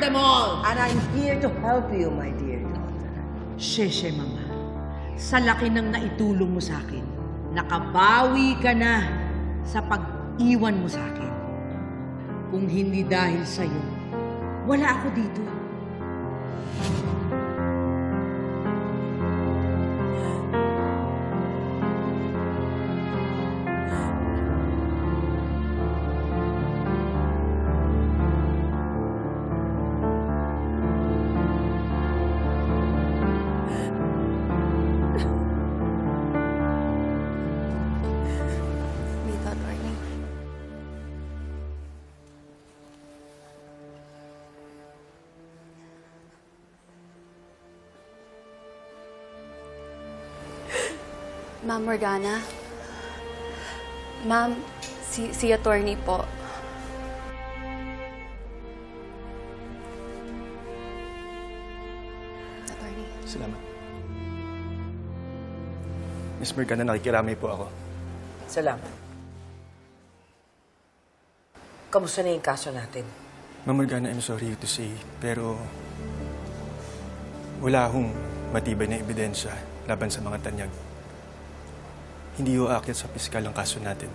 them all! And I'm here to help you, my dear daughter. Sheshe, Mama. Sa laki ng naitulong mo sa akin, nakabawi ka na sa pag-iwan mo sa akin. Kung hindi dahil sa'yo, wala ako dito. Ma'am Morgana? Ma'am, si attorney po. Attorney. Salamat. Miss Morgana, nakikiramay po ako. Salamat. Kamusta na yung kaso natin? Ma'am Morgana, I'm sorry to say, pero wala akong matibay na ebidensya laban sa mga tanyag. Hindi ho aakyat sa piskal ang kaso natin.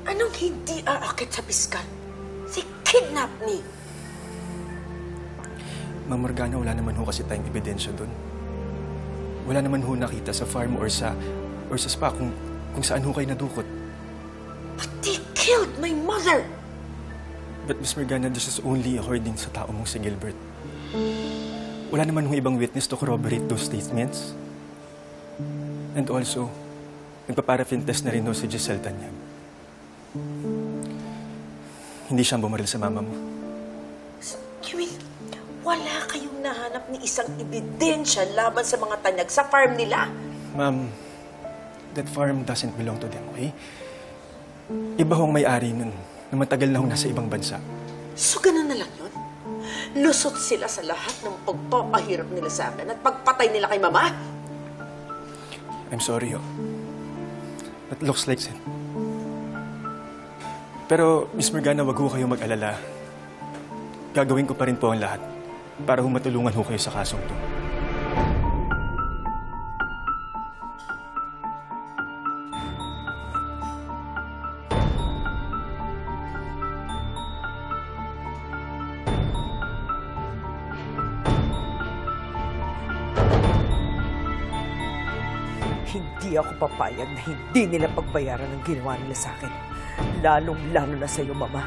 Anong hindi aakit sa piskal? Si kidnap ni. Ma'am Morgana, wala naman ho kasi tayong ebidensya doon. Wala naman ho nakita sa farm or sa spa kung saan ho kayo nadukot. But they killed my mother! But Miss Morgana, this is only according sa tao mong si Gilbert. Wala naman ho ibang witness to corroborate those statements. And also, nagpa-paraffin test na rin ho si Giselle Tanyag. Hindi siyang bumaril sa mama mo. So, you mean, wala kayong nahanap ni isang ebidensya laban sa mga tanyag sa farm nila? Ma'am, that farm doesn't belong to them, okay? Iba hong may-ari nun na matagal na hong nasa ibang bansa. So, ganun na lang yun? Lusot sila sa lahat ng pagpapahirap nila sa akin at pagpatay nila kay Mama? I'm sorry, ho. That looks like it. Pero, Miss Morgana, wag ho kayo mag-alala. Gagawin ko pa rin po ang lahat para ho matulungan ho kayo sa kasong to. Hindi ako papayag na hindi nila pagbayaran ang ginawa nila sa akin. Lalong-lalo na sa'yo, Mama.